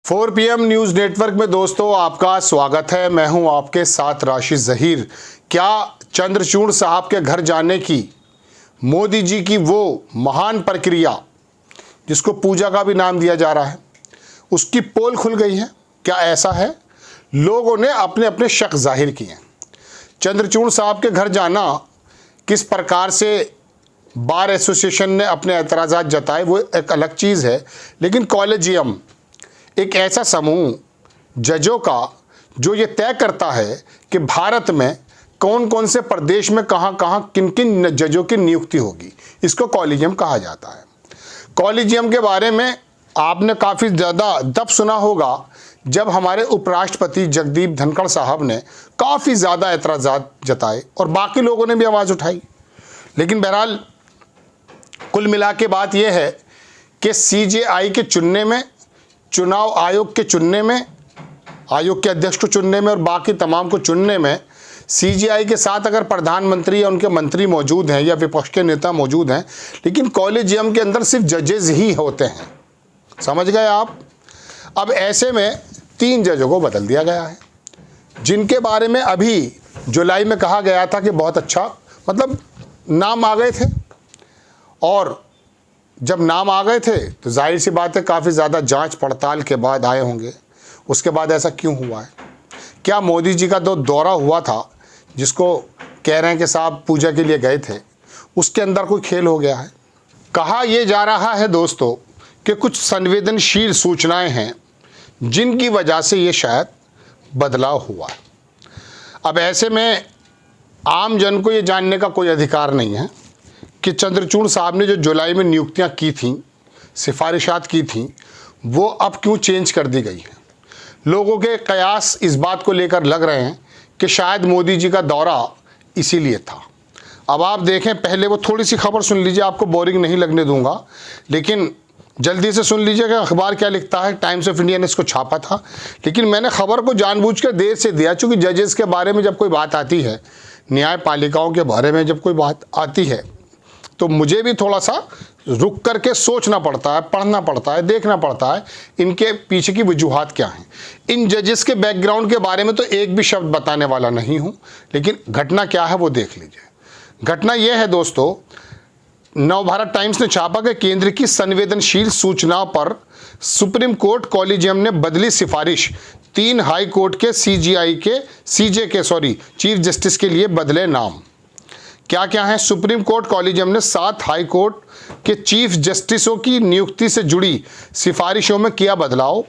4 PM news network में दोस्तों आपका स्वागत है। मैं हूं आपके साथ राशिद ज़हीर। क्या चंद्रचूड़ साहब के घर जाने की मोदी जी की वो महान प्रक्रिया जिसको पूजा का भी नाम दिया जा रहा है, उसकी पोल खुल गई है? क्या ऐसा है? लोगों ने अपने अपने शक जाहिर किए। चंद्रचूड़ साहब के घर जाना किस प्रकार से बार एसोसिएशन ने अपने एतराज़ात जताए वो एक अलग चीज़ है, लेकिन कॉलेजियम एक ऐसा समूह जजों का जो ये तय करता है कि भारत में कौन कौन से प्रदेश में कहाँ कहाँ किन किन जजों की नियुक्ति होगी, इसको कॉलेजियम कहा जाता है। कॉलेजियम के बारे में आपने काफ़ी ज़्यादा दब सुना होगा जब हमारे उपराष्ट्रपति जगदीप धनखड़ साहब ने काफ़ी ज़्यादा एतराज़ात जताए और बाकी लोगों ने भी आवाज़ उठाई। लेकिन बहरहाल कुल मिला के बात यह है कि CJI के चुनने में, चुनाव आयोग के चुनने में, आयोग के अध्यक्ष को चुनने में और बाकी तमाम को चुनने में CJI के साथ अगर प्रधानमंत्री या उनके मंत्री मौजूद हैं या विपक्ष के नेता मौजूद हैं, लेकिन कॉलेजियम के अंदर सिर्फ जजेस ही होते हैं। समझ गए आप? अब ऐसे में 3 जजों को बदल दिया गया है, जिनके बारे में अभी जुलाई में कहा गया था कि बहुत अच्छा, मतलब नाम आ गए थे। और जब नाम आ गए थे तो जाहिर सी बात है काफ़ी ज़्यादा जांच पड़ताल के बाद आए होंगे। उसके बाद ऐसा क्यों हुआ है? क्या मोदी जी का दौरा हुआ था जिसको कह रहे हैं कि साहब पूजा के लिए गए थे, उसके अंदर कोई खेल हो गया है? कहा यह जा रहा है दोस्तों कि कुछ संवेदनशील सूचनाएं हैं जिनकी वजह से ये शायद बदलाव हुआ है। अब ऐसे में आम जन को ये जानने का कोई अधिकार नहीं है कि चंद्रचूड़ साहब ने जो जुलाई में नियुक्तियां की थीं, सिफारिशात की थीं, वो अब क्यों चेंज कर दी गई हैं। लोगों के कयास इस बात को लेकर लग रहे हैं कि शायद मोदी जी का दौरा इसीलिए था। अब आप देखें, पहले वो थोड़ी सी खबर सुन लीजिए, आपको बोरिंग नहीं लगने दूंगा, लेकिन जल्दी से सुन लीजिए कि अखबार क्या लिखता है। टाइम्स ऑफ इंडिया ने इसको छापा था, लेकिन मैंने खबर को जानबूझकर देर से दिया, चूँकि जजेस के बारे में जब कोई बात आती है, न्यायपालिकाओं के बारे में जब कोई बात आती है, तो मुझे भी थोड़ा सा रुक करके सोचना पड़ता है, पढ़ना पड़ता है, देखना पड़ता है इनके पीछे की वजूहात क्या हैं। इन जजेस के बैकग्राउंड के बारे में तो एक भी शब्द बताने वाला नहीं हूं, लेकिन घटना क्या है वो देख लीजिए। घटना यह है दोस्तों, नवभारत टाइम्स ने छापा कि केंद्र की संवेदनशील सूचनाओं पर सुप्रीम कोर्ट कॉलेजियम ने बदली सिफारिश। 3 हाई कोर्ट के CJ के चीफ जस्टिस के लिए बदले नाम। क्या क्या है? सुप्रीम कोर्ट कॉलेजियम ने 7 हाई कोर्ट के चीफ जस्टिसों की नियुक्ति से जुड़ी सिफारिशों में किया बदलाव।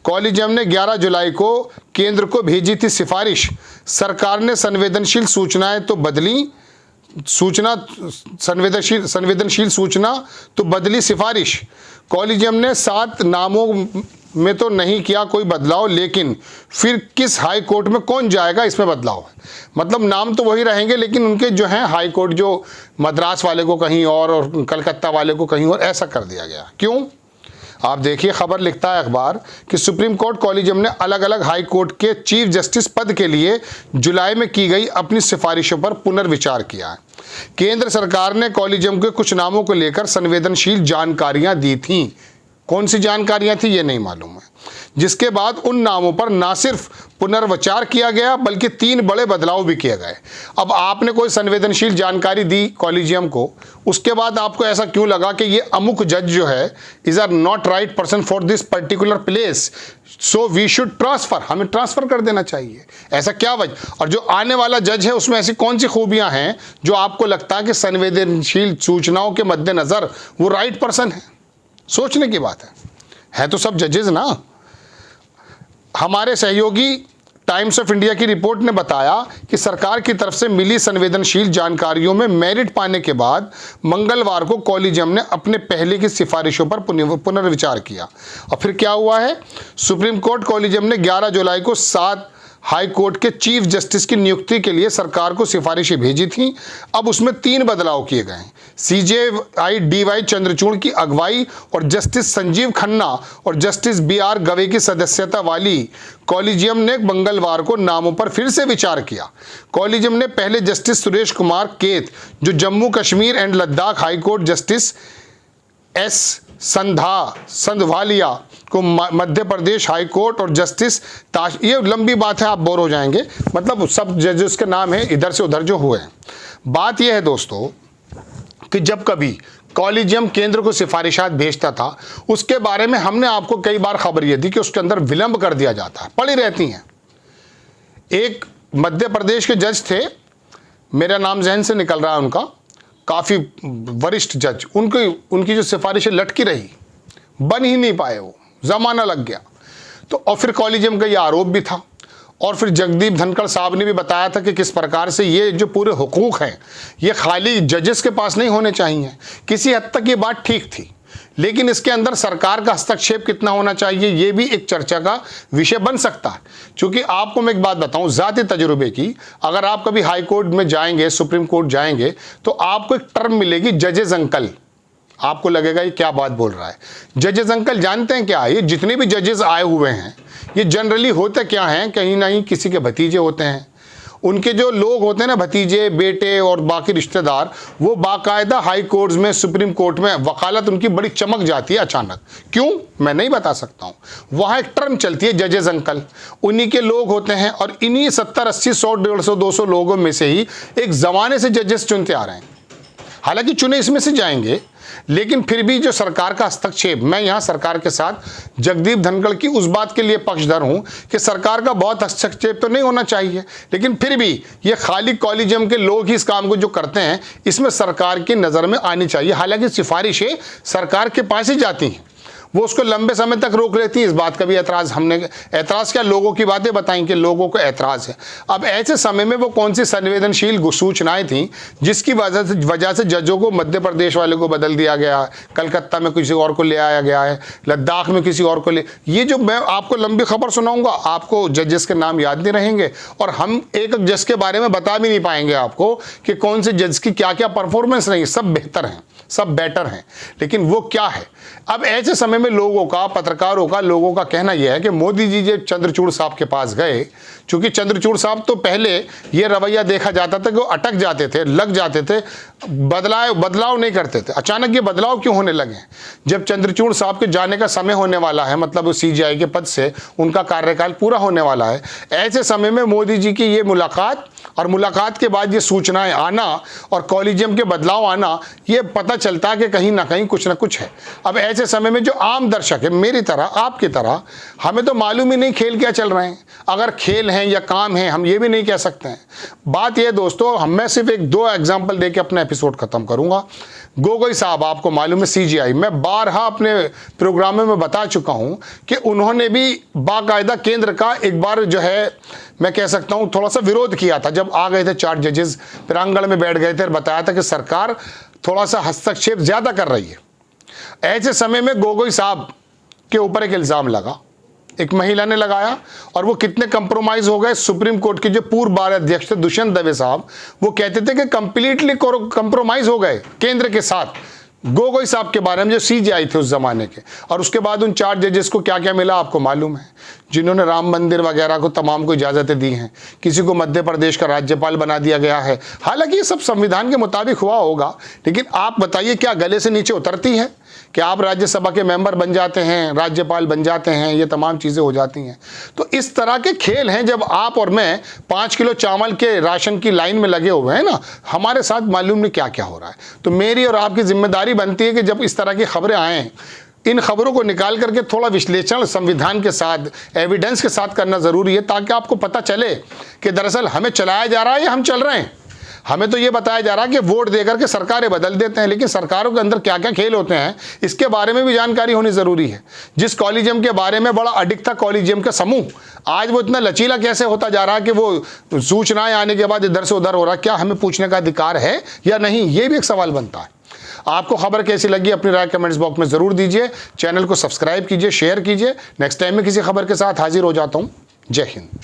कॉलेजियम ने 11 जुलाई को केंद्र को भेजी थी सिफारिश। सरकार ने संवेदनशील सूचनाएं तो बदली, संवेदनशील सूचना तो बदली सिफारिश। कॉलेजियम ने 7 नामों में तो नहीं किया कोई बदलाव, लेकिन फिर किस हाई कोर्ट में कौन जाएगा इसमें बदलाव है। मतलब नाम तो वही रहेंगे, लेकिन उनके जो हैं हाई कोर्ट, जो मद्रास वाले को कहीं और कलकत्ता वाले को कहीं और, ऐसा कर दिया गया। क्यों? आप देखिए, खबर लिखता है अखबार कि सुप्रीम कोर्ट कॉलेजियम ने अलग अलग हाई कोर्ट के चीफ जस्टिस पद के लिए जुलाई में की गई अपनी सिफारिशों पर पुनर्विचार किया है। केंद्र सरकार ने कॉलेजियम के कुछ नामों को लेकर संवेदनशील जानकारियां दी थीं। कौन सी जानकारियां थी ये नहीं मालूम है, जिसके बाद उन नामों पर ना सिर्फ पुनर्विचार किया गया बल्कि 3 बड़े बदलाव भी किए गए। अब आपने कोई संवेदनशील जानकारी दी कॉलेजियम को, उसके बाद आपको ऐसा क्यों लगा कि ये अमुक जज जो है is are not right person for this particular place, so we should transfer, हमें ट्रांसफर कर देना चाहिए, ऐसा क्या वजह? और जो आने वाला जज है उसमें ऐसी कौन सी खूबियां हैं जो आपको लगता है कि संवेदनशील सूचनाओं के मद्देनजर वो राइट पर्सन है? सोचने की बात है तो सब जजेस ना। हमारे सहयोगी टाइम्स ऑफ इंडिया की रिपोर्ट ने बताया कि सरकार की तरफ से मिली संवेदनशील जानकारियों में मेरिट पाने के बाद मंगलवार को कॉलेजियम ने अपने पहले की सिफारिशों पर पुनर्विचार किया। और फिर क्या हुआ है? सुप्रीम कोर्ट कॉलेजियम ने 11 जुलाई को 7 हाई कोर्ट के चीफ जस्टिस की नियुक्ति के लिए सरकार को सिफारिशें भेजी थीं। अब उसमें 3 बदलाव किए गए हैं। CJI DY चंद्रचूड़ की अगुवाई और जस्टिस संजीव खन्ना और जस्टिस BR गवे की सदस्यता वाली कॉलेजियम ने मंगलवार को नामों पर फिर से विचार किया। कॉलेजियम ने पहले जस्टिस सुरेश कुमार केत, जो Jammu Kashmir and Ladakh high court justice Sandhawalia को मध्य प्रदेश हाई कोर्ट और जस्टिस ये लंबी बात है, आप बोर हो जाएंगे, मतलब सब जजेस के नाम है इधर से उधर जो हुए हैं। बात यह है दोस्तों कि जब कभी कॉलेजियम केंद्र को सिफारिशात भेजता था, उसके बारे में हमने आपको कई बार खबर यह दी कि उसके अंदर विलंब कर दिया जाता है, पड़ी रहती हैं। एक मध्य प्रदेश के जज थे, मेरा नाम जहन से निकल रहा है उनका, काफ़ी वरिष्ठ जज, उनकी जो सिफारिशें लटकी रही, बन ही नहीं पाए, वो ज़माना लग गया। तो और फिर कॉलेजियम का ये आरोप भी था, और फिर जगदीप धनखड़ साहब ने भी बताया था कि किस प्रकार से ये जो पूरे हुकूक हैं ये खाली जजेस के पास नहीं होने चाहिए। किसी हद तक ये बात ठीक थी, लेकिन इसके अंदर सरकार का हस्तक्षेप कितना होना चाहिए ये भी एक चर्चा का विषय बन सकता है। क्योंकि आपको मैं एक बात बताऊं ज़ाती तजुर्बे की, अगर आप कभी हाई कोर्ट में जाएंगे, सुप्रीम कोर्ट जाएंगे, तो आपको एक टर्म मिलेगी जजेस अंकल। आपको लगेगा ये क्या बात बोल रहा है। जजेस अंकल जानते हैं क्या? ये जितने भी जजेस आए हुए हैं ये जनरली होते क्या हैं, कहीं ना कहीं किसी के भतीजे होते हैं। उनके जो लोग होते हैं ना, भतीजे, बेटे और बाकी रिश्तेदार, वो बाकायदा हाई कोर्ट्स में, सुप्रीम कोर्ट में वकालत उनकी बड़ी चमक जाती है अचानक। क्यों, मैं नहीं बता सकता हूँ। वहाँ एक टर्म चलती है जजेस अंकल, उन्हीं के लोग होते हैं, और इन्हीं 70, 80, 100, 150, 200 लोगों में से ही एक ज़माने से जजेस चुनते आ रहे हैं। हालांकि चुने इसमें से जाएंगे, लेकिन फिर भी जो सरकार का हस्तक्षेप, मैं यहाँ सरकार के साथ जगदीप धनखड़ की उस बात के लिए पक्षधर हूँ कि सरकार का बहुत हस्तक्षेप तो नहीं होना चाहिए, लेकिन फिर भी ये खाली कॉलेजियम के लोग ही इस काम को जो करते हैं, इसमें सरकार की नज़र में आनी चाहिए। हालांकि सिफारिशें सरकार के पास ही जाती हैं, वो उसको लंबे समय तक रोक लेती है। इस बात का भी ऐतराज़, हमने ऐतराज़ क्या, लोगों की बातें बताई कि लोगों को ऐतराज़ है। अब ऐसे समय में वो कौन सी संवेदनशील सूचनाएं थी जिसकी वजह से जजों को मध्य प्रदेश वाले को बदल दिया गया, कलकत्ता में किसी और को ले आया गया है, लद्दाख में किसी और को ले, ये जो मैं आपको लंबी खबर सुनाऊंगा, आपको जजेस के नाम याद नहीं रहेंगे, और हम एक जज के बारे में बता भी नहीं पाएंगे आपको कि कौन से जज की क्या क्या परफॉर्मेंस रही। सब बेहतर हैं, सब बेटर हैं, लेकिन वो क्या है। अब ऐसे समय में लोगों का, पत्रकारों का, लोगों का कहना यह है कि मोदी जी जब चंद्रचूड़ साहब के पास गए, चूंकि चंद्रचूड़ साहब तो पहले ये रवैया देखा जाता था कि वो अटक जाते थे, लग जाते थे, बदलाव नहीं करते थे। अचानक ये बदलाव क्यों होने लगे? जब चंद्रचूड़ साहब के जाने का समय होने वाला है, मतलब वो CJI के पद से उनका कार्यकाल पूरा होने वाला है, ऐसे समय में मोदी जी की ये मुलाकात, और मुलाकात के बाद ये सूचनाएं आना और कॉलेजियम के बदलाव आना, ये पता चलता है कि कहीं ना कहीं कुछ ना कुछ है। अब ऐसे समय में जो आम दर्शक है, मेरी तरह, आपकी तरह, हमें तो मालूम ही नहीं खेल क्या चल रहे हैं। अगर खेल हैं या काम है, हम ये भी नहीं कह सकते हैं। बात यह दोस्तों, मैं सिर्फ 1-2 एग्जाम्पल देके अपना एपिसोड खत्म करूंगा। गोगोई साहब, आपको मालूम है CJI, मैं बारहा अपने प्रोग्रामों में बता चुका हूं कि उन्होंने भी बाकायदा केंद्र का एक बार जो है, मैं कह सकता हूं, थोड़ा सा विरोध किया था। जब आ गए थे 4 जजेस, प्रांगण में बैठ गए थे और बताया था कि सरकार थोड़ा सा हस्तक्षेप ज़्यादा कर रही है। ऐसे समय में गोगोई साहब के ऊपर एक इल्ज़ाम लगा, एक महिला ने लगाया, और वो कितने कंप्रोमाइज हो गए। सुप्रीम कोर्ट के जो पूर्व बार अध्यक्ष थे दुष्यंत दवे साहब, वो कहते थे कि कंप्लीटली कंप्रोमाइज हो गए केंद्र के साथ गोगोई साहब के बारे में, जो CJI थे उस जमाने के। और उसके बाद उन 4 जजेस को क्या क्या मिला आपको मालूम है, जिन्होंने राम मंदिर वगैरह को तमाम को इजाज़तें दी हैं। किसी को मध्य प्रदेश का राज्यपाल बना दिया गया है। हालांकि ये सब संविधान के मुताबिक हुआ होगा, लेकिन आप बताइए क्या गले से नीचे उतरती है कि आप राज्यसभा के मेंबर बन जाते हैं, राज्यपाल बन जाते हैं, ये तमाम चीज़ें हो जाती हैं। तो इस तरह के खेल हैं। जब आप और मैं 5 किलो चावल के राशन की लाइन में लगे हुए हैं ना, हमारे साथ मालूम नहीं क्या क्या हो रहा है। तो मेरी और आपकी जिम्मेदारी बनती है कि जब इस तरह की खबरें आएँ, इन खबरों को निकाल करके थोड़ा विश्लेषण संविधान के साथ, एविडेंस के साथ करना ज़रूरी है, ताकि आपको पता चले कि दरअसल हमें चलाया जा रहा है या हम चल रहे हैं। हमें तो ये बताया जा रहा है कि वोट देकर के सरकारें बदल देते हैं, लेकिन सरकारों के अंदर क्या क्या खेल होते हैं इसके बारे में भी जानकारी होनी ज़रूरी है। जिस कॉलेजियम के बारे में बड़ा अडिग था कॉलेजियम का समूह, आज वो इतना लचीला कैसे होता जा रहा है कि वो सूचनाएं आने के बाद इधर से उधर हो रहा है। क्या हमें पूछने का अधिकार है या नहीं, ये भी एक सवाल बनता है। आपको खबर कैसी लगी अपनी राय कमेंट्स बॉक्स में ज़रूर दीजिए। चैनल को सब्सक्राइब कीजिए, शेयर कीजिए। नेक्स्ट टाइम में किसी खबर के साथ हाजिर हो जाता हूँ। जय हिंद।